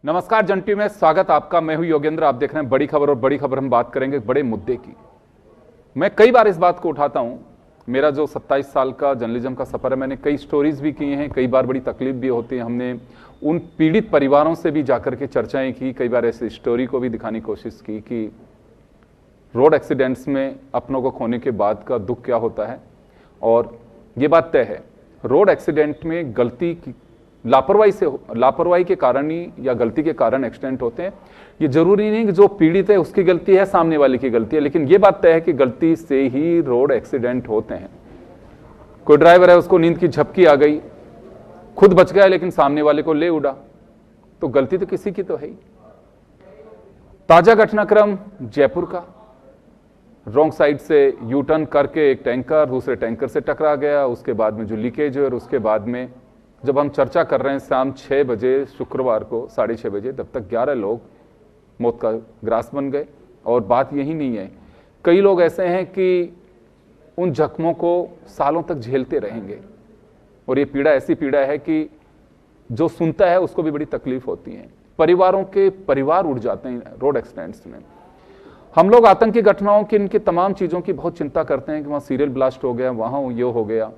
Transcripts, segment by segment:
नमस्कार जंटी में स्वागत आपका। मैं हूं योगेंद्र। आप देख रहे हैं बड़ी खबर, और बड़ी खबर हम बात करेंगे बड़े मुद्दे की। मैं कई बार इस बात को उठाता हूं। मेरा जो 27 साल का जर्नलिज्म का सफर है, मैंने कई स्टोरीज भी की हैं, कई बार बड़ी तकलीफ भी होती है। हमने उन पीड़ित परिवारों से भी जाकर के चर्चाएं की, कई बार ऐसी स्टोरी को भी दिखाने की कोशिश की कि रोड एक्सीडेंट्स में अपनों को खोने के बाद का दुख क्या होता है। और ये बात तय है, रोड एक्सीडेंट में गलती की लापरवाही के कारण ही या गलती के कारण एक्सीडेंट होते हैं। ये जरूरी नहीं कि जो पीड़ित है उसकी गलती है, सामने वाले की गलती है, लेकिन ये बात तय है कि गलती से ही रोड एक्सीडेंट होते हैं। कोई ड्राइवर है, उसको नींद की झपकी आ गई, खुद बच गया लेकिन सामने वाले को ले उड़ा, तो गलती तो किसी की तो है ही। ताजा घटनाक्रम जयपुर का, रॉन्ग साइड से यू टर्न करके एक टैंकर दूसरे टैंकर से टकरा गया। उसके बाद में जो लीकेज है, और उसके बाद में जब हम चर्चा कर रहे हैं शाम 6 बजे शुक्रवार को 6:30 बजे, तब तक 11 लोग मौत का ग्रास बन गए। और बात यही नहीं है, कई लोग ऐसे हैं कि उन जख्मों को सालों तक झेलते रहेंगे। और ये पीड़ा ऐसी पीड़ा है कि जो सुनता है उसको भी बड़ी तकलीफ होती है। परिवारों के परिवार उड़ जाते हैं रोड एक्सीडेंट्स में। हम लोग आतंकी घटनाओं की, इनकी तमाम चीज़ों की बहुत चिंता करते हैं कि वहाँ सीरियल ब्लास्ट हो गया, वहाँ ये हो गया।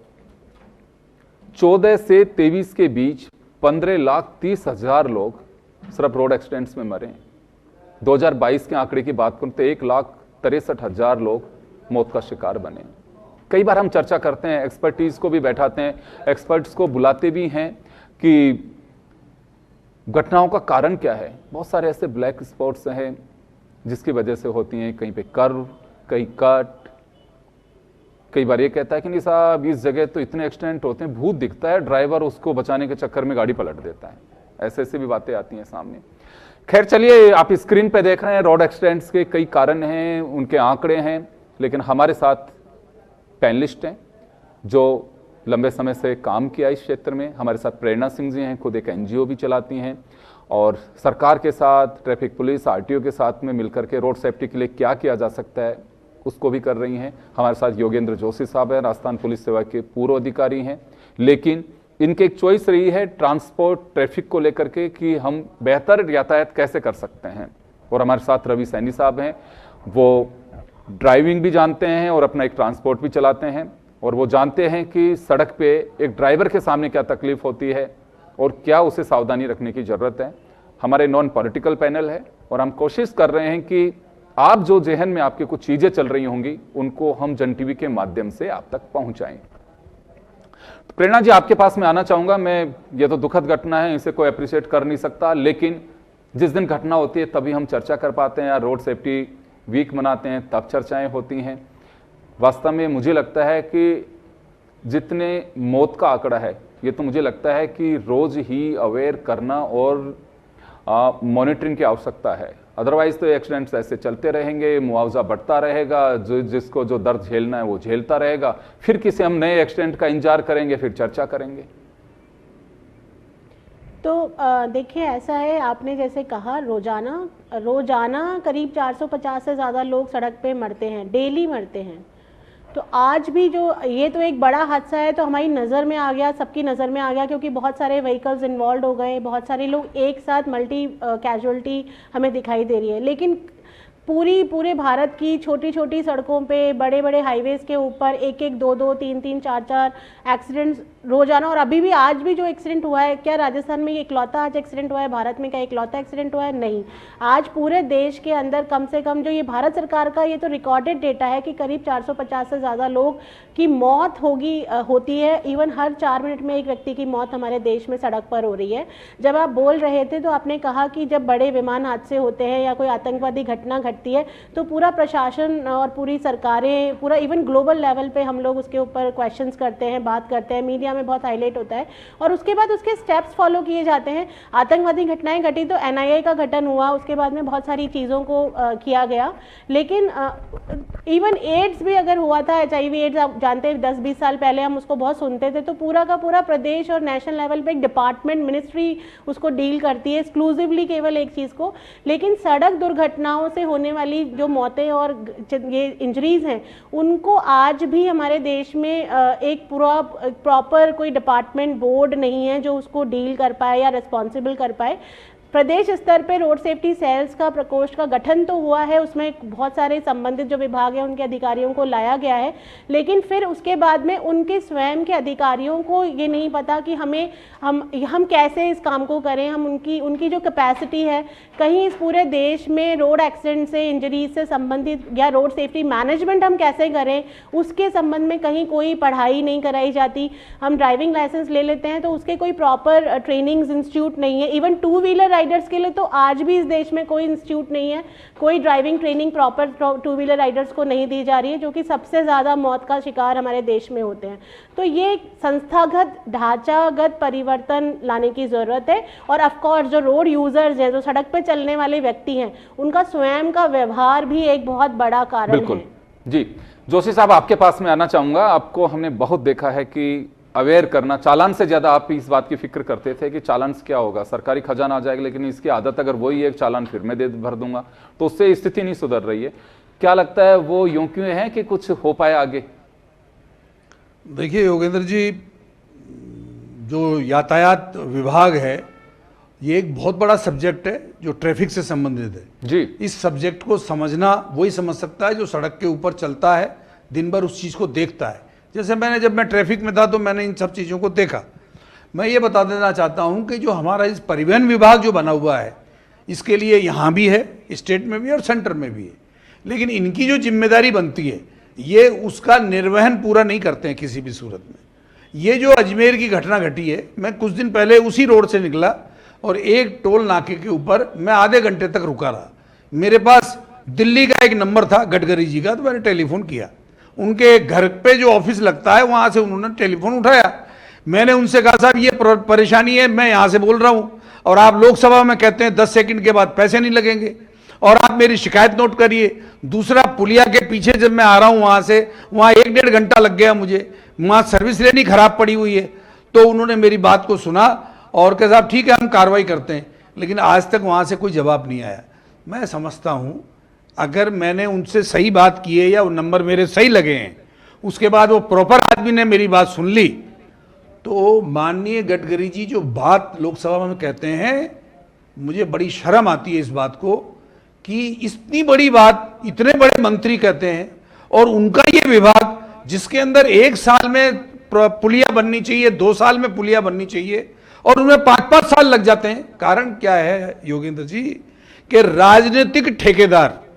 14 से 23 के बीच 15,30,000 लोग सिर्फ रोड एक्सीडेंट्स में मरे। 2022 के आंकड़े की बात करूं तो 1,63,000 लोग मौत का शिकार बने। कई बार हम चर्चा करते हैं, एक्सपर्टीज को भी बैठाते हैं, एक्सपर्ट्स को बुलाते भी हैं कि घटनाओं का कारण क्या है। बहुत सारे ऐसे ब्लैक स्पॉट्स हैं जिसकी वजह से होती हैं, कहीं पे कर्व, कहीं कट। कई बार ये कहता है कि नहीं साहब, इस जगह तो इतने एक्सीडेंट होते हैं, भूत दिखता है, ड्राइवर उसको बचाने के चक्कर में गाड़ी पलट देता है। ऐसे ऐसे भी बातें आती हैं सामने। खैर चलिए, आप स्क्रीन पे देख रहे हैं रोड एक्सीडेंट्स के कई कारण हैं, उनके आंकड़े हैं। लेकिन हमारे साथ पैनलिस्ट हैं जो लंबे समय से काम किया इस क्षेत्र में। हमारे साथ प्रेरणा सिंह जी हैं, खुद एक NGO भी चलाती हैं, और सरकार के साथ, ट्रैफिक पुलिस, RTO के साथ में मिलकर के रोड सेफ्टी के लिए क्या किया जा सकता है उसको भी कर रही हैं। हमारे साथ योगेंद्र जोशी साहब हैं, राजस्थान पुलिस सेवा के पूर्व अधिकारी हैं, लेकिन इनकी एक चॉइस रही है ट्रांसपोर्ट ट्रैफिक को लेकर के कि हम बेहतर यातायात कैसे कर सकते हैं। और हमारे साथ रवि सैनी साहब हैं, वो ड्राइविंग भी जानते हैं और अपना एक ट्रांसपोर्ट भी चलाते हैं, और वो जानते हैं कि सड़क पे एक ड्राइवर के सामने क्या तकलीफ होती है और क्या उसे सावधानी रखने की ज़रूरत है। हमारे नॉन पॉलिटिकल पैनल है, और हम कोशिश कर रहे हैं कि आप जो जहन में आपके कुछ चीज़ें चल रही होंगी उनको हम जन टीवी के माध्यम से आप तक पहुंचाएं। तो प्रेरणा जी, आपके पास मैं आना चाहूँगा। ये तो दुखद घटना है, इसे कोई अप्रिशिएट कर नहीं सकता, लेकिन जिस दिन घटना होती है तभी हम चर्चा कर पाते हैं, या रोड सेफ्टी वीक मनाते हैं तब चर्चाएं होती हैं। वास्तव में मुझे लगता है कि जितने मौत का आंकड़ा है, ये तो मुझे लगता है कि रोज ही अवेयर करना और मॉनिटरिंग की आवश्यकता है। अदरवाइज तो एक्सीडेंट्स ऐसे चलते रहेंगे, मुआवजा बढ़ता रहेगा, जिसको जो दर्द झेलना है वो झेलता रहेगा, फिर किसी हम नए एक्सीडेंट का इंतजार करेंगे, फिर चर्चा करेंगे। तो देखिए, ऐसा है, आपने जैसे कहा, रोजाना करीब 450 से ज़्यादा लोग सड़क पे मरते हैं, डेली मरते हैं। तो आज भी जो ये तो एक बड़ा हादसा है, तो हमारी नज़र में आ गया, सबकी नज़र में आ गया, क्योंकि बहुत सारे व्हीकल्स इन्वॉल्व हो गए, बहुत सारे लोग एक साथ, मल्टी कैजुअल्टी हमें दिखाई दे रही है। लेकिन पूरे भारत की छोटी छोटी सड़कों पे, बड़े बड़े हाईवेज़ के ऊपर 1-1, 2-2, 3-3, 4-4 एक्सीडेंट्स रोजाना। और अभी भी, आज भी जो एक्सीडेंट हुआ है, क्या राजस्थान में इकलौता आज एक्सीडेंट हुआ है? भारत में क्या इकलौता एक्सीडेंट हुआ है? नहीं। आज पूरे देश के अंदर कम से कम, जो ये भारत सरकार का ये तो रिकॉर्डेड डेटा है कि करीब 450 से ज़्यादा लोग की मौत होती है। इवन हर 4 मिनट में एक व्यक्ति की मौत हमारे देश में सड़क पर हो रही है। जब आप बोल रहे थे तो आपने कहा कि जब बड़े विमान हादसे होते हैं या कोई आतंकवादी घटना घटती है तो पूरा प्रशासन और पूरी सरकारें, पूरा इवन ग्लोबल लेवल पे हम लोग उसके ऊपर क्वेश्चंस करते हैं, बात करते हैं, मीडिया में बहुत हाईलाइट होता है, और उसके बाद उसके स्टेप्स फॉलो किए जाते हैं। आतंकवादी घटनाएं घटी तो NIA का गठन हुआ, उसके बाद में बहुत सारी चीज़ों को किया गया। लेकिन इवन एड्स भी अगर हुआ था, HIV एड्स, आप जानते हैं 10-20 साल पहले हम उसको बहुत सुनते थे, तो पूरा का पूरा प्रदेश और नेशनल लेवल पे एक डिपार्टमेंट, मिनिस्ट्री उसको डील करती है एक्सक्लूसिवली केवल एक चीज़ को। लेकिन सड़क दुर्घटनाओं से होने वाली जो मौतें और ये इंजरीज हैं, उनको आज भी हमारे देश में एक प्रॉपर कोई डिपार्टमेंट, बोर्ड नहीं है जो उसको डील कर पाए या रिस्पॉन्सिबल कर पाए। प्रदेश स्तर पे रोड सेफ्टी सेल्स का प्रकोष्ठ का गठन तो हुआ है, उसमें बहुत सारे संबंधित जो विभाग हैं उनके अधिकारियों को लाया गया है, लेकिन फिर उसके बाद में उनके स्वयं के अधिकारियों को ये नहीं पता कि हम कैसे इस काम को करें, हम उनकी जो कैपेसिटी है, कहीं इस पूरे देश में रोड एक्सीडेंट से, इंजरीज से संबंधित या रोड सेफ्टी मैनेजमेंट हम कैसे करें उसके संबंध में कहीं कोई पढ़ाई नहीं कराई जाती। हम ड्राइविंग लाइसेंस ले लेते हैं तो उसके कोई प्रॉपर ट्रेनिंग इंस्टीट्यूट नहीं है। इवन टू व्हीलर राइडर्स के लिए तो आज भी इस देश में कोई इंस्टीट्यूट नहीं है, कोई driving training proper two wheeler Riders को नहीं दी जा रही है, जो कि सबसे ज़्यादा मौत का शिकार हमारे देश में होते हैं। तो ये संस्थागत ढांचागत परिवर्तन लाने की ज़रूरत है। और ऑफकोर्स जो रोड यूजर्स हैं, जो सड़क पर चलने वाले व्यक्ति हैं, उनका स्वयं का व्यवहार भी एक बहुत बड़ा कारण है। बिल्कुल जी। जोशी साहब, आपके पास में आना चाहूंगा। आपको हमने बहुत देखा है कि अवेयर करना, चालान से ज्यादा आप इस बात की फिक्र करते थे कि चालान से क्या होगा, सरकारी खजाना आ जाएगा, लेकिन इसकी आदत अगर वही एक चालान फिर मैं भर दूंगा तो उससे स्थिति नहीं सुधर रही है। क्या लगता है वो यूं क्यों है कि कुछ हो पाए आगे? देखिए योगेंद्र जी, जो यातायात विभाग है ये एक बहुत बड़ा सब्जेक्ट है जो ट्रैफिक से संबंधित है जी। इस सब्जेक्ट को समझना वही समझ सकता है जो सड़क के ऊपर चलता है, दिन भर उस चीज़ को देखता है। जैसे जब मैं ट्रैफिक में था तो मैंने इन सब चीज़ों को देखा। मैं ये बता देना चाहता हूँ कि जो हमारा इस परिवहन विभाग जो बना हुआ है, इसके लिए यहाँ भी है, स्टेट में भी है और सेंटर में भी है, लेकिन इनकी जो जिम्मेदारी बनती है ये उसका निर्वहन पूरा नहीं करते हैं किसी भी सूरत में। ये जो अजमेर की घटना घटी है, मैं कुछ दिन पहले उसी रोड से निकला और एक टोल नाके के ऊपर मैं आधे घंटे तक रुका रहा। मेरे पास दिल्ली का एक नंबर था गडकरी जी का, तो मैंने टेलीफोन किया। उनके घर पे जो ऑफिस लगता है वहाँ से उन्होंने टेलीफोन उठाया। मैंने उनसे कहा साहब ये परेशानी है, मैं यहाँ से बोल रहा हूँ और आप लोकसभा में कहते हैं 10 सेकंड के बाद पैसे नहीं लगेंगे और आप मेरी शिकायत नोट करिए। दूसरा, पुलिया के पीछे जब मैं आ रहा हूँ वहाँ से, वहाँ 1-1.5 घंटा लग गया मुझे, वहाँ सर्विस लेनी खराब पड़ी हुई है। तो उन्होंने मेरी बात को सुना और कहा साहब ठीक है हम कार्रवाई करते हैं, लेकिन आज तक वहाँ से कोई जवाब नहीं आया। मैं समझता हूँ अगर मैंने उनसे सही बात की है या वो नंबर मेरे सही लगे हैं, उसके बाद वो प्रॉपर आदमी ने मेरी बात सुन ली, तो माननीय गडकरी जी जो बात लोकसभा में कहते हैं, मुझे बड़ी शर्म आती है इस बात को कि इतनी बड़ी बात इतने बड़े मंत्री कहते हैं और उनका ये विभाग जिसके अंदर 1 साल में पुलिया बननी चाहिए, 2 साल में पुलिया बननी चाहिए और उनमें 5-5 साल लग जाते हैं। कारण क्या है योगेंद्र जी कि राजनीतिक ठेकेदार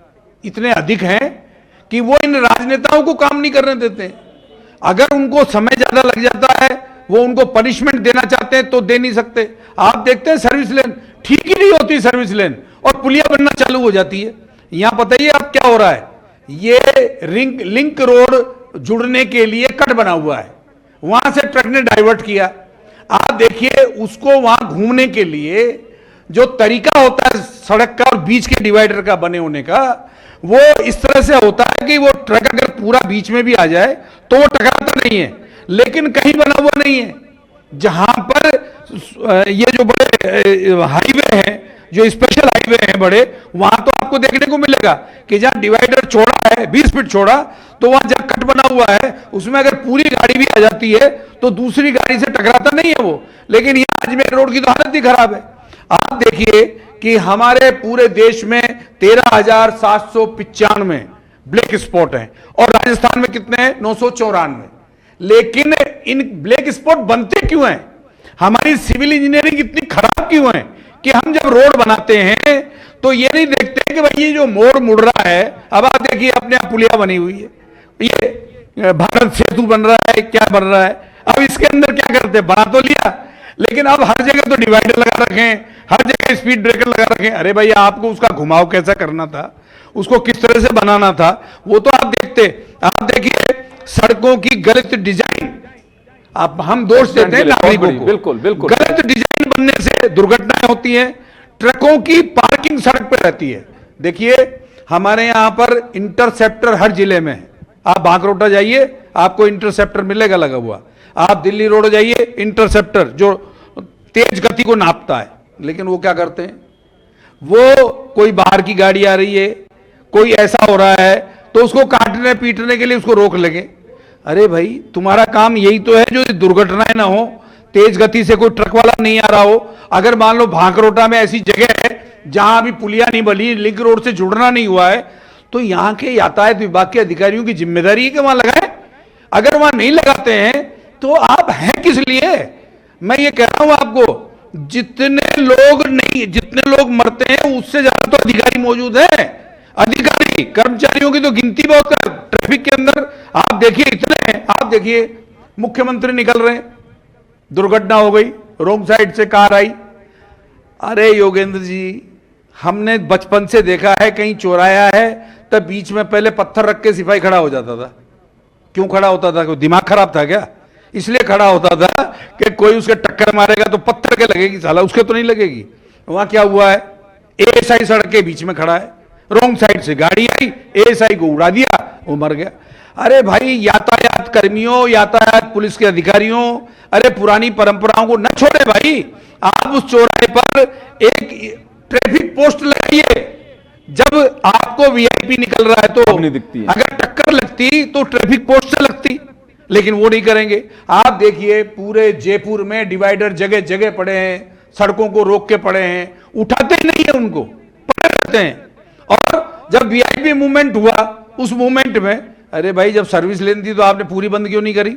इतने अधिक हैं कि वो इन राजनेताओं को काम नहीं करने देते। अगर उनको समय ज्यादा लग जाता है, वो उनको पनिशमेंट देना चाहते हैं तो दे नहीं सकते। आप देखते हैं सर्विस लेन ठीक ही नहीं होती, सर्विस लेन और पुलिया बनना चालू हो जाती है। यहां बताइए आप क्या हो रहा है, ये लिंक रोड जुड़ने के लिए कट बना हुआ है, वहां से ट्रक ने डाइवर्ट किया। आप देखिए उसको वहां घूमने के लिए जो तरीका होता है सड़क का और बीच के डिवाइडर का बने होने का, वो इस तरह से होता है कि वो ट्रक अगर पूरा बीच में भी आ जाए तो वो टकराता नहीं है, लेकिन कहीं बना हुआ नहीं है। जहां पर ये जो बड़े हाईवे हैं, जो स्पेशल हाईवे हैं बड़े, वहां तो आपको देखने को मिलेगा कि जहां डिवाइडर छोड़ा है 20 फीट छोड़ा, तो वहां जहां कट बना हुआ है उसमें अगर पूरी गाड़ी भी आ जाती है तो दूसरी गाड़ी से टकराता नहीं है वो। लेकिन यहां अजमेर रोड की तो हालत ही खराब है। आप देखिए कि हमारे पूरे देश में 13,795 ब्लैक स्पॉट हैं और राजस्थान में कितने हैं? 994। लेकिन इन ब्लैक स्पॉट बनते क्यों हैं? हमारी सिविल इंजीनियरिंग इतनी खराब क्यों है कि हम जब रोड बनाते हैं तो ये नहीं देखते कि भाई ये जो मोड़ मुड़ रहा है, अब आप देखिए अपने आप पुलिया बनी हुई है, ये भारत सेतु बन रहा है, क्या बन रहा है, अब इसके अंदर क्या करते हैं, बना तो लिया लेकिन अब हर जगह तो डिवाइडर लगा रखे हैं, हर जगह स्पीड ब्रेकर लगा रखे हैं। अरे भाई आपको उसका घुमाव कैसा करना था, उसको किस तरह से बनाना था, वो तो आप देखते। आप देखिए सड़कों की गलत डिजाइन, आप हम दोष देते हैं नागरिकों को, बिल्कुल बिल्कुल गलत डिजाइन बनने से दुर्घटनाएं होती हैं। ट्रकों की पार्किंग सड़क पर रहती है। देखिए हमारे यहां पर इंटरसेप्टर हर जिले में है। आप बांकरोटा जाइए आपको इंटरसेप्टर मिलेगा लगा हुआ, आप दिल्ली रोड जाइए इंटरसेप्टर जो तेज गति को नापता है, लेकिन वो क्या करते हैं, वो कोई बाहर की गाड़ी आ रही है, कोई ऐसा हो रहा है तो उसको काटने पीटने के लिए उसको रोक लेंगे। अरे भाई तुम्हारा काम यही तो है जो दुर्घटनाएं ना हो, तेज गति से कोई ट्रक वाला नहीं आ रहा हो, अगर मान लो भांकरोटा में ऐसी जगह है जहां अभी पुलिया नहीं बनी, लिंक रोड से जुड़ना नहीं हुआ है, तो यहां के यातायात विभाग के अधिकारियों की जिम्मेदारी है कि वहां लगाए। अगर वहां नहीं लगाते हैं तो आप हैं किस लिए? मैं ये कह रहा हूं आपको, जितने लोग मरते हैं उससे ज्यादा तो अधिकारी मौजूद हैं। अधिकारी कर्मचारियों की तो गिनती बहुत है ट्रैफिक के अंदर। आप देखिए इतने हैं, आप देखिए मुख्यमंत्री निकल रहे हैं, दुर्घटना हो गई, रोंग साइड से कार आई। अरे योगेंद्र जी, हमने बचपन से देखा है, कहीं चौराया है तब बीच में पहले पत्थर रख के सिपाही खड़ा हो जाता था। क्यों खड़ा होता था? कोई दिमाग खराब था क्या? इसलिए खड़ा होता था कि कोई उसके टक्कर मारेगा तो पत्थर के लगेगी, साला उसके तो नहीं लगेगी। वहां क्या हुआ है, एएसआई सड़क के बीच में खड़ा है, रोंग साइड से गाड़ी आई, एएसआई को उड़ा दिया, वो मर गया। अरे भाई, यातायात कर्मियों, यातायात पुलिस के अधिकारियों, अरे पुरानी परंपराओं को न छोड़े भाई। आप उस चौराहे पर एक ट्रैफिक पोस्ट लगाइए, जब आपको वीआईपी निकल रहा है तो नहीं दिखती है। अगर टक्कर लगती तो ट्रैफिक पोस्ट से लगती, लेकिन वो नहीं करेंगे। आप देखिए पूरे जयपुर में डिवाइडर जगह जगह पड़े हैं, सड़कों को रोक के पड़े हैं, उठाते ही नहीं है उनको, पड़े रहते हैं। और जब वीआईपी मूवमेंट हुआ, उस मूवमेंट में, अरे भाई जब सर्विस लेनी थी तो आपने पूरी बंद क्यों नहीं करी?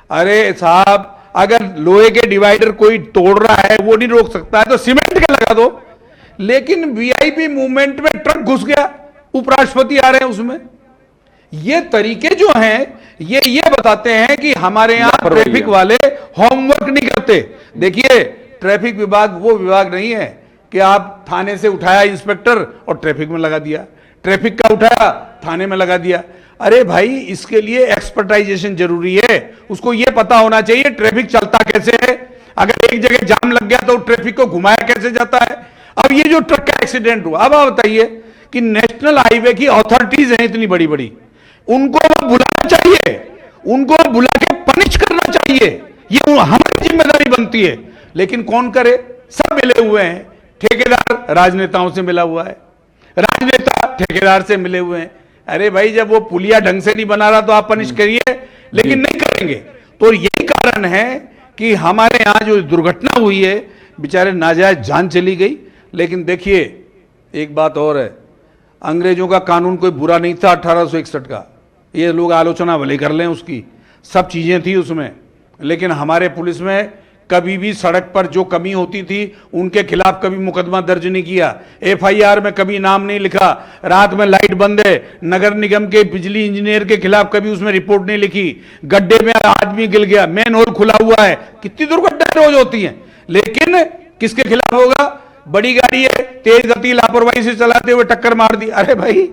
अरे साहब, अगर लोहे के डिवाइडर कोई तोड़ रहा है वो नहीं रोक सकता है तो सीमेंट के लगा दो। लेकिन वीआईपी मूवमेंट में ट्रक घुस गया, उपराष्ट्रपति आ रहे हैं उसमें। ये तरीके जो हैं ये बताते हैं कि हमारे यहां ट्रैफिक वाले होमवर्क नहीं करते। देखिए, ट्रैफिक विभाग वो विभाग नहीं है कि आप थाने से उठाया इंस्पेक्टर और ट्रैफिक में लगा दिया, ट्रैफिक का उठाया थाने में लगा दिया। अरे भाई, इसके लिए एक्सपर्टाइजेशन जरूरी है, उसको ये पता होना चाहिए ट्रैफिक चलता कैसे है। अगर एक जगह जाम लग गया तो ट्रैफिक को घुमाया कैसे जाता है। अब ये जो ट्रक का एक्सीडेंट हुआ, अब आप बताइए कि नेशनल हाईवे की अथॉरिटीज हैं इतनी बड़ी बड़ी, उनको वो बुलाना चाहिए, उनको बुला के पनिश करना चाहिए, ये हमारी जिम्मेदारी बनती है। लेकिन कौन करे? सब मिले हुए हैं, ठेकेदार राजनेताओं से मिला हुआ है, राजनेता ठेकेदार से मिले हुए हैं। अरे भाई, जब वो पुलिया ढंग से नहीं बना रहा तो आप पनिश करिए, लेकिन नहीं करेंगे। तो यही कारण है कि हमारे यहां जो दुर्घटना हुई है, बेचारे नाजायज जान चली गई। लेकिन देखिए, एक बात और है, अंग्रेजों का कानून कोई बुरा नहीं था 1861 का, ये लोग आलोचना भले कर लें उसकी, सब चीजें थी उसमें। लेकिन हमारे पुलिस में कभी भी सड़क पर जो कमी होती थी उनके खिलाफ कभी मुकदमा दर्ज नहीं किया, एफआईआर में कभी नाम नहीं लिखा। रात में लाइट बंद है, नगर निगम के बिजली इंजीनियर के खिलाफ कभी उसमें रिपोर्ट नहीं लिखी। गड्ढे में आदमी गिर गया, मेन होल खुला हुआ है, कितनी दुर्घटनाएं रोज होती हैं, लेकिन किसके खिलाफ होगा? बड़ी गाड़ी है, तेज गति लापरवाही से चलाते हुए टक्कर मार दी। अरे भाई,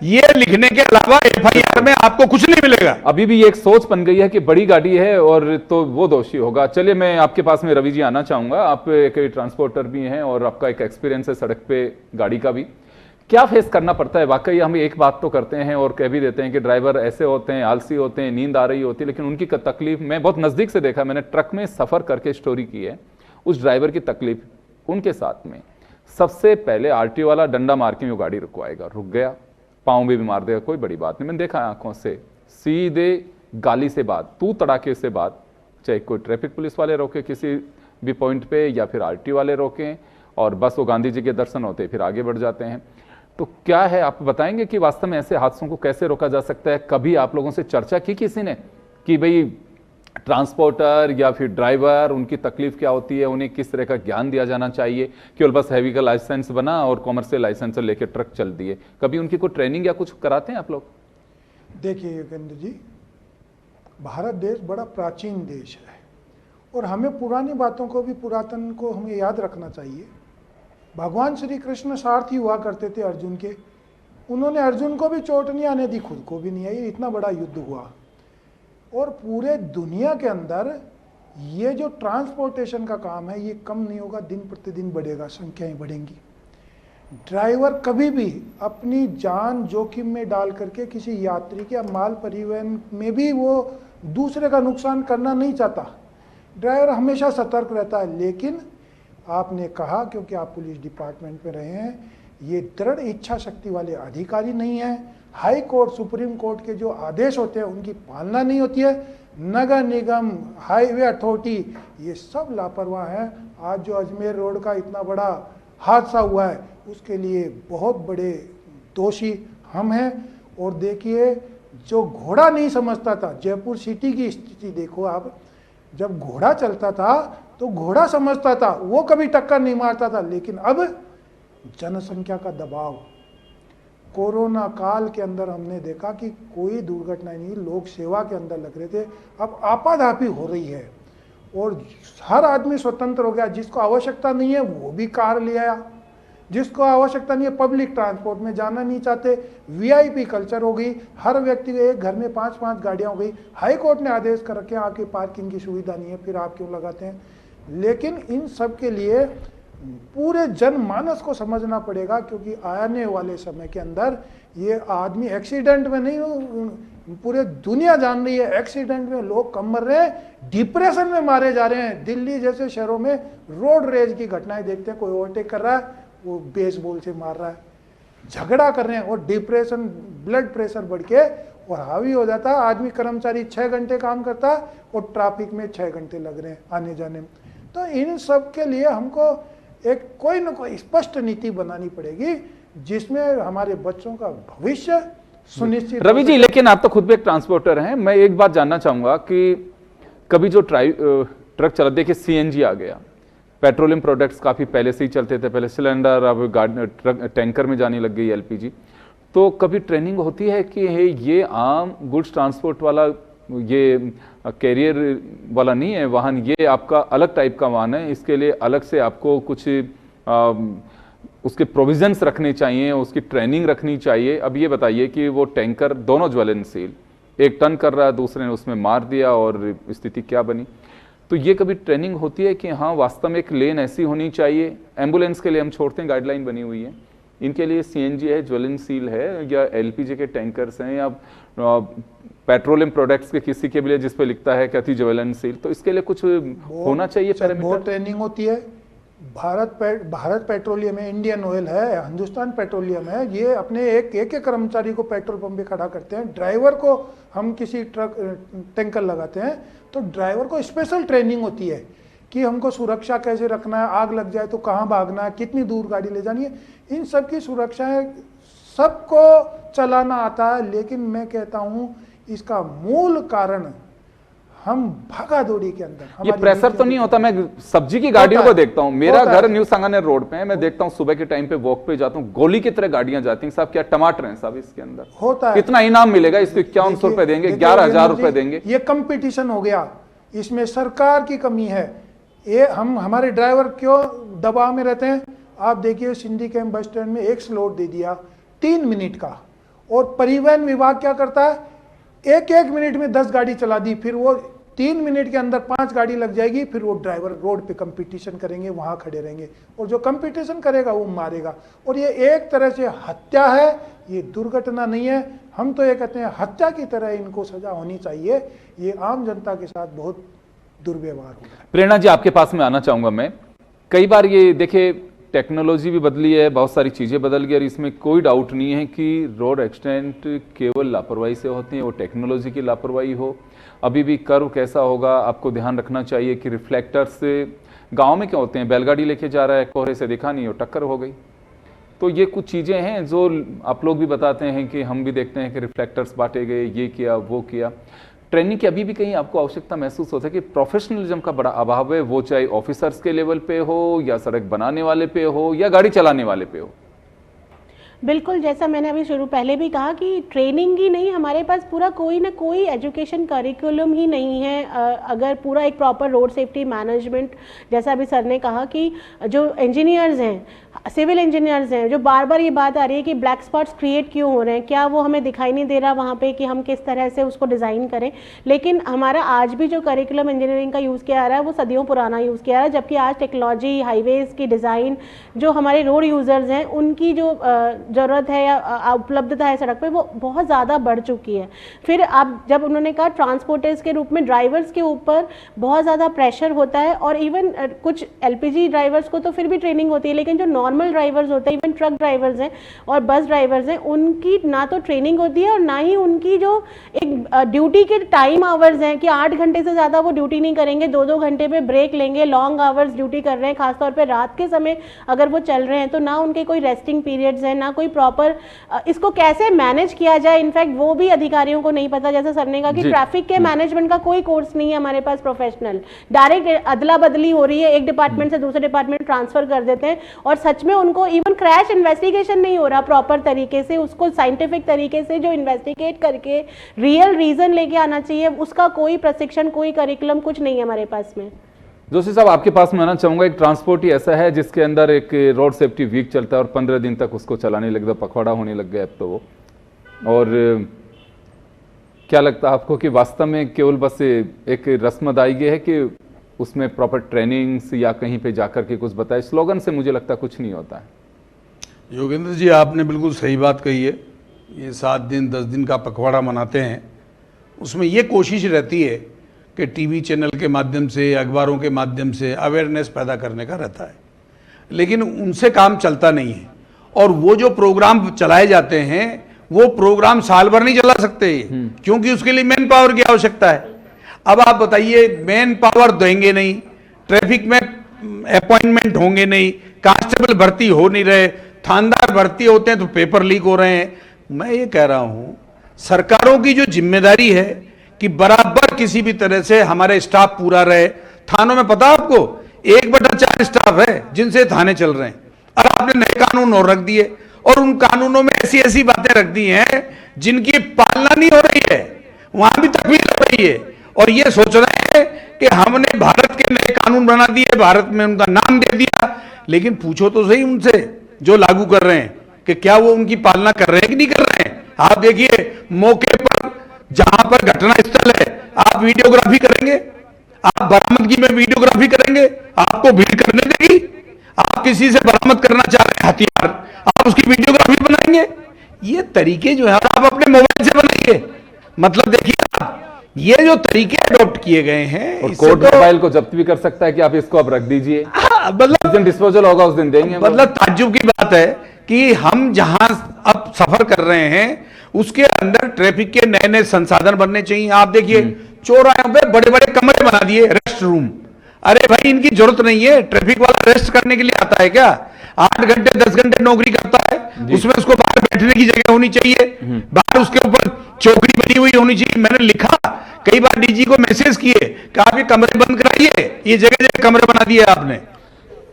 ये लिखने के अलावा एफआईआर में आपको कुछ नहीं मिलेगा। अभी भी ये एक सोच बन गई है कि बड़ी गाड़ी है और तो वो दोषी होगा। चलिए, मैं आपके पास में रवि जी आना चाहूंगा, आप एक ट्रांसपोर्टर भी हैं और आपका एक एक्सपीरियंस है सड़क पे गाड़ी का भी। क्या फेस करना पड़ता है? वाकई हम एक बात तो करते हैं और कह भी देते हैं कि ड्राइवर ऐसे होते हैं, आलसी होते हैं, नींद आ रही होती है, लेकिन उनकी तकलीफ मैं बहुत नजदीक से देखा, मैंने ट्रक में सफर करके स्टोरी की है। उस ड्राइवर की तकलीफ उनके साथ में, सबसे पहले आरटीओ वाला डंडा मार के वो गाड़ी रुकवाएगा, रुक गया, पाँव भी मार देगा, कोई बड़ी बात नहीं, मैंने देखा आंखों से, सीधे गाली से बात, तू तड़ाके से बात, चाहे कोई ट्रैफिक पुलिस वाले रोके किसी भी पॉइंट पे या फिर आरटीओ वाले रोकें, और बस वो गांधी जी के दर्शन होते फिर आगे बढ़ जाते हैं। तो क्या है, आप बताएंगे कि वास्तव में ऐसे हादसों को कैसे रोका जा सकता है? कभी आप लोगों से चर्चा की किसी ने कि भाई ट्रांसपोर्टर या फिर ड्राइवर, उनकी तकलीफ क्या होती है, उन्हें किस तरह का ज्ञान दिया जाना चाहिए? केवल बस हैवी का लाइसेंस बना और कॉमर्शियल लाइसेंस लेके ट्रक चल दिए, कभी उनकी कोई ट्रेनिंग या कुछ कराते हैं आप लोग? देखिए योगेंद्र जी, भारत देश बड़ा प्राचीन देश है और हमें पुरानी बातों को भी, पुरातन को हमें याद रखना चाहिए। भगवान श्री कृष्ण सारथी हुआ करते थे अर्जुन के, उन्होंने अर्जुन को भी चोट नहीं आने दी, खुद को भी नहीं आई, इतना बड़ा युद्ध हुआ। और पूरे दुनिया के अंदर ये जो ट्रांसपोर्टेशन का काम है ये कम नहीं होगा, दिन प्रतिदिन बढ़ेगा, संख्याएं बढ़ेंगी। ड्राइवर कभी भी अपनी जान जोखिम में डाल करके किसी यात्री के या माल परिवहन में भी वो दूसरे का नुकसान करना नहीं चाहता। ड्राइवर हमेशा सतर्क रहता है। लेकिन आपने कहा, क्योंकि आप पुलिस डिपार्टमेंट में रहे हैं, ये दृढ़ इच्छा शक्ति वाले अधिकारी नहीं हैं। हाई कोर्ट, सुप्रीम कोर्ट के जो आदेश होते हैं उनकी पालना नहीं होती है। नगर निगम, हाईवे अथॉरिटी, ये सब लापरवाह हैं। आज जो अजमेर रोड का इतना बड़ा हादसा हुआ है उसके लिए बहुत बड़े दोषी हम हैं। और देखिए, जो घोड़ा नहीं समझता था, जयपुर सिटी की स्थिति देखो आप, जब घोड़ा चलता था तो घोड़ा समझता था, वो कभी टक्कर नहीं मारता था। लेकिन अब जनसंख्या का दबाव, कोरोना काल के अंदर हमने देखा कि कोई दुर्घटना नहीं, लोग सेवा के अंदर लग रहे थे, अब आपाधापी हो रही है और हर आदमी स्वतंत्र हो गया। जिसको आवश्यकता नहीं है वो भी कार ले आया, जिसको आवश्यकता नहीं है पब्लिक ट्रांसपोर्ट में जाना नहीं चाहते, वीआईपी कल्चर हो गई, हर व्यक्ति के एक घर में 5-5 गाड़ियां हो गई। हाई कोर्ट ने आदेश कर रखे हैं आपकी पार्किंग की सुविधा नहीं है, फिर आप क्यों लगाते हैं। लेकिन इन सब के लिए पूरे जनमानस को समझना पड़ेगा, क्योंकि आने वाले समय के अंदर ये आदमी एक्सीडेंट में नहीं, पूरे दुनिया जान रही है एक्सीडेंट में लोग कम मर रहे हैं, डिप्रेशन में मारे जा रहे हैं। दिल्ली जैसे शहरों में रोड रेज की घटनाएं देखते हैं, कोई ओवरटेक कर रहा है वो बेसबॉल से मार रहा है, झगड़ा कर रहे हैं और डिप्रेशन, ब्लड प्रेशर बढ़ के और हावी हो जाता है। आदमी कर्मचारी 6 घंटे काम करता है और ट्रैफिक में 6 घंटे लग रहे हैं आने जाने में। तो इन सब के लिए हमको एक कोई न कोई स्पष्ट नीति बनानी पड़ेगी जिसमें हमारे बच्चों का भविष्य सुनिश्चित। रवि जी, लेकिन आप तो खुद भी एक ट्रांसपोर्टर हैं, मैं एक बात जानना चाहूंगा कि कभी जो ट्रक चला, देखिए सीएनजी आ गया, पेट्रोलियम प्रोडक्ट्स काफ़ी पहले से ही चलते थे, पहले सिलेंडर, अब ट्रक टैंकर में जाने लग गई एलपीजी, तो कभी ट्रेनिंग होती है कि ये आम गुड्स ट्रांसपोर्ट वाला, ये कैरियर वाला नहीं है वाहन, ये आपका अलग टाइप का वाहन है, इसके लिए अलग से आपको कुछ उसके प्रोविजंस रखने चाहिए, उसकी ट्रेनिंग रखनी चाहिए। अब ये बताइए कि वो टैंकर दोनों ज्वलनशील, एक टन कर रहा है, दूसरे ने उसमें मार दिया और स्थिति क्या बनी। तो ये कभी ट्रेनिंग होती है कि हाँ वास्तव में एक लेन ऐसी होनी चाहिए। एम्बुलेंस के लिए हम छोड़ते हैं, गाइडलाइन बनी हुई है, इनके लिए सीएनजी है, ज्वलनशील है, या एलपीजी के टैंकर्स हैं, या पेट्रोलियम प्रोडक्ट्स के किसी के लिए जिस पे लिखता है कि अति ज्वलनशील, तो इसके लिए कुछ होना चाहिए पैरामीटर। बहुत ट्रेनिंग होती है। भारत पेट्रोलियम है, इंडियन ऑयल है, हिंदुस्तान पेट्रोलियम है, ये अपने एक कर्मचारी को पेट्रोल पंप पे खड़ा करते हैं। ड्राइवर को हम किसी ट्रक टैंकर लगाते हैं तो ड्राइवर को स्पेशल ट्रेनिंग होती है कि हमको सुरक्षा कैसे रखना है, आग लग जाए तो कहाँ भागना है, कितनी दूर गाड़ी ले जानी है, इन सब की सुरक्षा है। सबको चलाना आता है, लेकिन मैं कहता हूँ इसका मूल कारण हम भागा दौड़ी के अंदर, ये प्रेशर तो नहीं होता। मैं सब्जी की गाड़ियों को देखता हूँ, मेरा घर न्यू सांगानेर रोड पे है, मैं देखता हूँ सुबह के टाइम पे वॉक पे जाता हूँ, गोली की तरह गाड़ियां जाती हैं। साहब क्या टमाटर हैं साहब इसके अंदर, होता है। कितना इनाम मिलेगा इसको, 5100 रुपए देंगे, 11,000 रुपए देंगे। ये कंपटीशन हो गया, इसमें सरकार की कमी है। ये हमारे ड्राइवर क्यों दबाव में रहते हैं। आप देखिए सिंधी कैंप बस स्टैंड में एक स्लॉट दे दिया 3 मिनट का, और परिवहन विभाग क्या करता है, 1-1 मिनट में 10 गाड़ी चला दी, फिर वो 3 मिनट के अंदर 5 गाड़ी लग जाएगी, फिर वो ड्राइवर रोड पे कंपटीशन करेंगे, वहां खड़े रहेंगे, और जो कंपटीशन करेगा वो मारेगा। और ये एक तरह से हत्या है, ये दुर्घटना नहीं है। हम तो ये कहते हैं हत्या की तरह इनको सजा होनी चाहिए। ये आम जनता के साथ बहुत दुर्व्यवहार हो रहा है। प्रेरणा जी, आपके पास में आना चाहूंगा मैं। कई बार ये देखिए टेक्नोलॉजी भी बदली है, बहुत सारी चीज़ें बदल गई, और इसमें कोई डाउट नहीं है कि रोड एक्सीडेंट केवल लापरवाही से होते हैं, वो टेक्नोलॉजी की लापरवाही हो। अभी भी कर्व कैसा होगा आपको ध्यान रखना चाहिए कि रिफ्लेक्टर्स गांव में क्या होते हैं, बैलगाड़ी लेके जा रहा है, कोहरे से दिखा नहीं, हो टक्कर हो गई। तो ये कुछ चीज़ें हैं जो आप लोग भी बताते हैं कि हम भी देखते हैं कि रिफ्लेक्टर्स बांटे गए, ये किया वो किया। ट्रेनिंग की अभी भी कहीं आपको आवश्यकता महसूस होता है कि प्रोफेशनलिज्म का बड़ा अभाव है, वो चाहे ऑफिसर्स के लेवल पे हो, या सड़क बनाने वाले पे हो, या गाड़ी चलाने वाले पे हो। बिल्कुल, जैसा मैंने अभी शुरू पहले भी कहा कि ट्रेनिंग ही नहीं, हमारे पास पूरा कोई ना कोई एजुकेशन करिकुलम ही नहीं है। अगर पूरा एक प्रॉपर रोड सेफ्टी मैनेजमेंट, जैसा अभी सर ने कहा कि जो इंजीनियर्स हैं, सिविल इंजीनियर्स हैं, जो बार बार ये बात आ रही है कि ब्लैक स्पॉट्स क्रिएट क्यों हो रहे हैं, क्या वो हमें दिखाई नहीं दे रहा वहाँ पे कि हम किस तरह से उसको डिज़ाइन करें। लेकिन हमारा आज भी जो करिकुलम इंजीनियरिंग का यूज़ किया जा रहा है वो सदियों पुराना यूज़ किया जा रहा है, जबकि आज टेक्नोलॉजी, हाईवेज़ की डिज़ाइन, जो हमारे रोड यूज़र्स हैं उनकी जो ज़रूरत है या उपलब्धता है सड़क पे वो बहुत ज़्यादा बढ़ चुकी है। फिर आप जब उन्होंने कहा ट्रांसपोर्टर्स के रूप में ड्राइवर्स के ऊपर बहुत ज़्यादा प्रेशर होता है, और इवन कुछ एलपीजी ड्राइवर्स को तो फिर भी ट्रेनिंग होती है, लेकिन जो नॉर्मल ड्राइवर्स होते हैं, इवन ट्रक ड्राइवर्स हैं और बस ड्राइवर्स हैं, उनकी ना तो ट्रेनिंग होती है और ना ही उनकी जो एक ड्यूटी के टाइम आवर्स हैं कि 8 घंटे से ज़्यादा वो ड्यूटी नहीं करेंगे, 2-2 घंटे पे ब्रेक लेंगे, लॉन्ग आवर्स ड्यूटी कर रहे हैं, खासतौर पे रात के समय अगर वो चल रहे हैं तो ना उनके कोई रेस्टिंग पीरियड्स हैं, ना कोई प्रॉपर इसको कैसे मैनेज किया जाए, इनफैक्ट वो भी अधिकारियों को नहीं पता। जैसे सर ने कहा कि ट्रैफिक के मैनेजमेंट का कोई कोर्स नहीं है हमारे पास प्रोफेशनल, डायरेक्ट अदला बदली हो रही है, एक डिपार्टमेंट से दूसरे डिपार्टमेंट ट्रांसफर कर देते हैं, और सच में उनको इवन क्रैश इन्वेस्टिगेशन नहीं हो रहा प्रॉपर तरीके से, उसको साइंटिफिक तरीके से जो इन्वेस्टिगेट करके रियल रीजन लेके आना चाहिए, उसका कोई प्रशिक्षण, कोई करिकुलम कुछ नहीं है हमारे पास में। जोशी साहब, आपके पास में आना चाहूंगा। एक ट्रांसपोर्ट ही ऐसा है जिसके अंदर एक रोड सेफ्टी वीक चलता है और 15 दिन तक उसको चलाने लग गया, पखवाड़ा होने लग गया अब तो वो। और क्या लगता है आपको कि वास्तव में केवल बस एक रस्म अदायगी है कि उसमें प्रॉपर ट्रेनिंग्स या कहीं पे जाकर के कुछ बताए? स्लोगन से मुझे लगता कुछ नहीं होता है। योगेंद्र जी, आपने बिल्कुल सही बात कही है। ये 7 दिन 10 दिन का पखवाड़ा मनाते हैं, उसमें ये कोशिश रहती है कि टीवी चैनल के माध्यम से, अखबारों के माध्यम से अवेयरनेस पैदा करने का रहता है, लेकिन उनसे काम चलता नहीं है। और वो जो प्रोग्राम चलाए जाते हैं वो प्रोग्राम साल भर नहीं चला सकते, क्योंकि उसके लिए मैन पावर की आवश्यकता है। अब आप बताइए, मैन पावर देंगे नहीं, ट्रैफिक में अपॉइंटमेंट होंगे नहीं, कांस्टेबल भर्ती हो नहीं रहे, थानेदार भर्ती होते हैं तो पेपर लीक हो रहे हैं। मैं ये कह रहा हूं, सरकारों की जो जिम्मेदारी है कि बराबर किसी भी तरह से हमारे स्टाफ पूरा रहे। थानों में पता आपको 1/4 स्टाफ है जिनसे थाने चल रहे हैं, और आपने नए कानून और रख दिए, और उन कानूनों में ऐसी ऐसी बातें रख दी हैं जिनकी पालना नहीं हो रही है, वहां भी तकलीफ हो रही है। और ये सोच रहे हैं कि हमने भारत के नए कानून बना दिए, भारत में उनका नाम दे दिया, लेकिन पूछो तो सही उनसे जो लागू कर रहे हैं कि क्या वो उनकी पालना कर रहे हैं कि नहीं कर रहे हैं। आप देखिए, मौके पर जहां पर घटना स्थल है आप वीडियोग्राफी करेंगे, आप बरामदगी में वीडियोग्राफी करेंगे, आपको भीड़ करने देगी? आप किसी से बरामद करना चाह रहे हैं हथियार, आप उसकी वीडियोग्राफी बनाएंगे? ये तरीके जो है आप अपने मोबाइल से बनाइए। मतलब देखिए आप, ये जो तरीके अडॉप्ट किए गए हैं, और कोर्ट मोबाइल को जब्त भी कर सकता है कि आप इसको अब रख दीजिए, मतलब जिस दिन डिस्पोजल होगा उस दिन देंगे। मतलब ताज्जुब की बात है कि हम जहां अब सफर कर रहे हैं उसके अंदर ट्रैफिक के नए नए संसाधन बनने चाहिए। आप देखिए, चौराहों पे बड़े बड़े कमरे बना दिए, रेस्ट रूम। अरे भाई, इनकी जरूरत नहीं है। ट्रैफिक वाला रेस्ट करने के लिए आता है क्या? 8 घंटे 10 घंटे नौकरी करता है, उसमें उसको बाहर बैठने की जगह होनी चाहिए, बाहर उसके ऊपर चौकड़ी बनी हुई होनी चाहिए। मैंने लिखा कई बार, डीजी को मैसेज किए कि आप ये कमरे बंद कराइए, ये जगह जगह कमरे बना दिए आपने।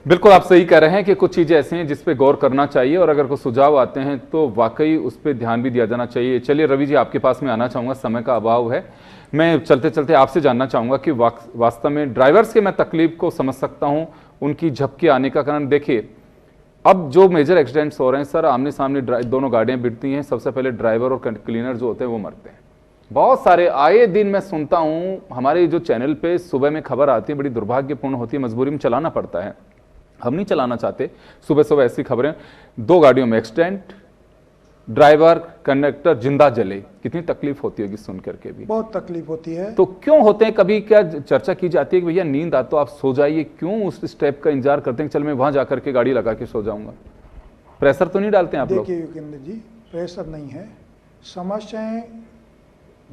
बिल्कुल आप सही कह रहे हैं कि कुछ चीजें ऐसी हैं जिस पे गौर करना चाहिए, और अगर कुछ सुझाव आते हैं तो वाकई उस पर ध्यान भी दिया जाना चाहिए। चलिए रवि जी, आपके पास में आना चाहूंगा, समय का अभाव है। मैं चलते चलते आपसे जानना चाहूंगा कि वास्तव में ड्राइवर्स के मैं तकलीफ को समझ सकता हूं, उनकी झपके आने का कारण। देखिए, अब जो मेजर एक्सीडेंट्स हो रहे हैं सर, आमने सामने दोनों गाड़ियां भिड़ती हैं, सबसे पहले ड्राइवर और क्लीनर जो होते हैं वो मरते हैं। बहुत सारे आए दिन मैं सुनता हूं, हमारे जो चैनल पे सुबह में खबर आती है, बड़ी दुर्भाग्यपूर्ण होती है, मजबूरी में चलाना पड़ता है, हम नहीं चलाना चाहते। सुबह सुबह ऐसी खबरें, 2 गाड़ियों में एक्सीडेंट, ड्राइवर कंडक्टर जिंदा जले, कितनी तकलीफ होती होगी सुन करके भी। बहुत तकलीफ होती है। तो क्यों होते हैं? कभी क्या चर्चा की जाती है कि भैया नींद आ तो आप सो जाइए, क्यों उस स्टेप का इंतजार करते हैं, चल मैं वहां जाकर के गाड़ी लगा के सो जाऊंगा? प्रेशर तो नहीं डालते हैं आप लोग? देखिए योगेंद्र जी, प्रेशर नहीं है, समस्याएं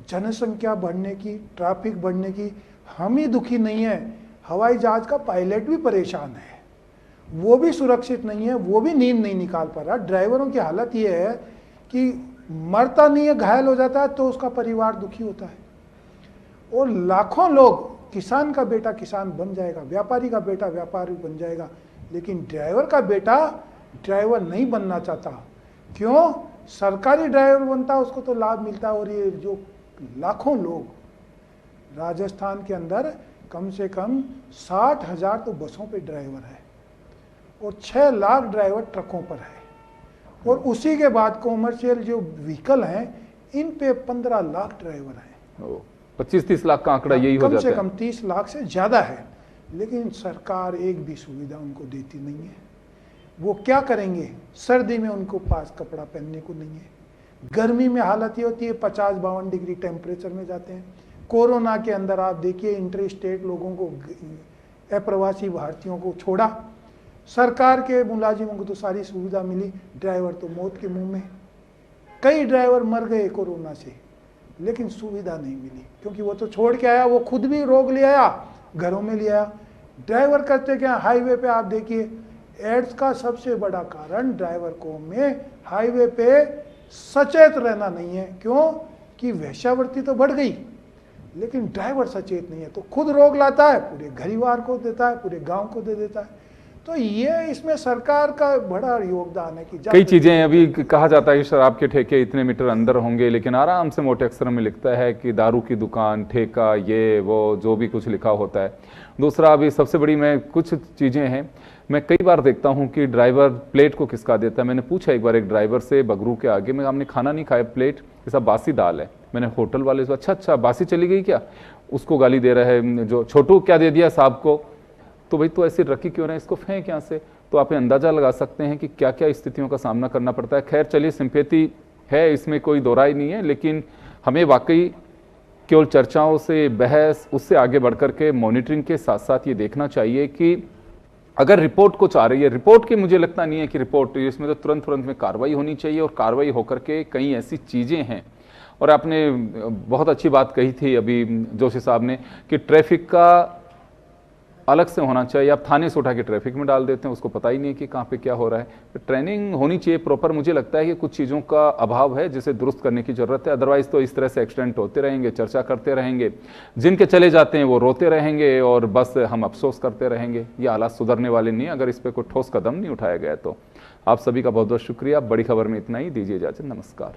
जनसंख्या बढ़ने की, ट्रैफिक बढ़ने की। हम ही दुखी नहीं है, हवाई जहाज का पायलट भी परेशान है, वो भी सुरक्षित नहीं है, वो भी नींद नहीं निकाल पा रहा। ड्राइवरों की हालत ये है कि मरता नहीं है, घायल हो जाता है तो उसका परिवार दुखी होता है। और लाखों लोग, किसान का बेटा किसान बन जाएगा, व्यापारी का बेटा व्यापारी बन जाएगा, लेकिन ड्राइवर का बेटा ड्राइवर नहीं बनना चाहता। क्यों? सरकारी ड्राइवर बनता है उसको तो लाभ मिलता है, और ये जो लाखों लोग राजस्थान के अंदर कम से कम 60,000 तो बसों पे ड्राइवर है, और 6 लाख ड्राइवर ट्रकों पर है, और उसी के बाद कॉमर्शियल जो व्हीकल हैं इन पे 15 लाख ड्राइवर हैं। 25-30 लाख का आंकड़ा यही हो जाता है। कम से कम 30 लाख से ज़्यादा है, लेकिन सरकार एक भी सुविधा उनको देती नहीं है। वो क्या करेंगे? सर्दी में उनको पास कपड़ा पहनने को नहीं है, गर्मी में हालत ये होती है 50-52 डिग्री टेम्परेचर में जाते हैं। कोरोना के अंदर आप देखिए इंटर स्टेट लोगों को, अप्रवासी भारतीयों को छोड़ा, सरकार के मुलाजिमों को तो सारी सुविधा मिली, ड्राइवर तो मौत के मुंह में। कई ड्राइवर मर गए कोरोना से, लेकिन सुविधा नहीं मिली, क्योंकि वो तो छोड़ के आया, वो खुद भी रोग ले आया, घरों में ले आया। ड्राइवर करते क्या? हाईवे पे आप देखिए, एड्स का सबसे बड़ा कारण ड्राइवर को में हाईवे पे सचेत रहना नहीं है। क्यों? कि वेश्यावृत्ति तो बढ़ गई, लेकिन ड्राइवर सचेत नहीं है, तो खुद रोग लाता है, पूरे परिवार को देता है, पूरे गांव को दे देता है। तो ये इसमें सरकार का बड़ा योगदान है कि कई चीजें अभी कहा जाता है कि शराब के ठेके इतने मीटर अंदर होंगे, लेकिन आराम से मोटे अक्षरों में लिखता है कि दारू की दुकान, ठेका, ये वो जो भी कुछ लिखा होता है। दूसरा, अभी सबसे बड़ी मैं कुछ चीजें हैं, मैं कई बार देखता हूं कि ड्राइवर प्लेट को किसका देता है। मैंने पूछा एक बार एक ड्राइवर से बगरू के आगे, मैं हमने खाना नहीं खाया, प्लेट ये सब बासी दाल है। मैंने होटल वाले से, अच्छा बासी चली गई क्या? उसको गाली दे रहा है, जो छोटू क्या दे दिया साहब को, तो भाई तो ऐसे रखी क्यों रहे, इसको फेंक यहाँ से। तो आप अंदाजा लगा सकते हैं कि क्या क्या स्थितियों का सामना करना पड़ता है। खैर चलिए, सिंपैथी है, इसमें कोई दो राय नहीं है, लेकिन हमें वाकई केवल चर्चाओं से, बहस, उससे आगे बढ़कर के मॉनिटरिंग के साथ साथ ये देखना चाहिए कि अगर रिपोर्ट कुछ आ रही है, रिपोर्ट की मुझे लगता नहीं है कि रिपोर्ट, इसमें तो तुरंत में कार्रवाई होनी चाहिए, और कार्रवाई होकर के कई ऐसी चीज़ें हैं। और आपने बहुत अच्छी बात कही थी अभी जोशी साहब ने कि ट्रैफिक का अलग से होना चाहिए। आप थाने से उठा के ट्रैफिक में डाल देते हैं, उसको पता ही नहीं है कि कहाँ पे क्या हो रहा है। तो ट्रेनिंग होनी चाहिए प्रॉपर। मुझे लगता है कि कुछ चीज़ों का अभाव है जिसे दुरुस्त करने की ज़रूरत है, अदरवाइज़ तो इस तरह से एक्सीडेंट होते रहेंगे, चर्चा करते रहेंगे, जिनके चले जाते हैं वो रोते रहेंगे और बस हम अफसोस करते रहेंगे। ये हालात सुधरने वाले नहीं, अगर इस पर कोई ठोस कदम नहीं उठाया गया तो। आप सभी का बहुत बहुत शुक्रिया। बड़ी खबर में इतना ही, दीजिए इजाज़त, नमस्कार।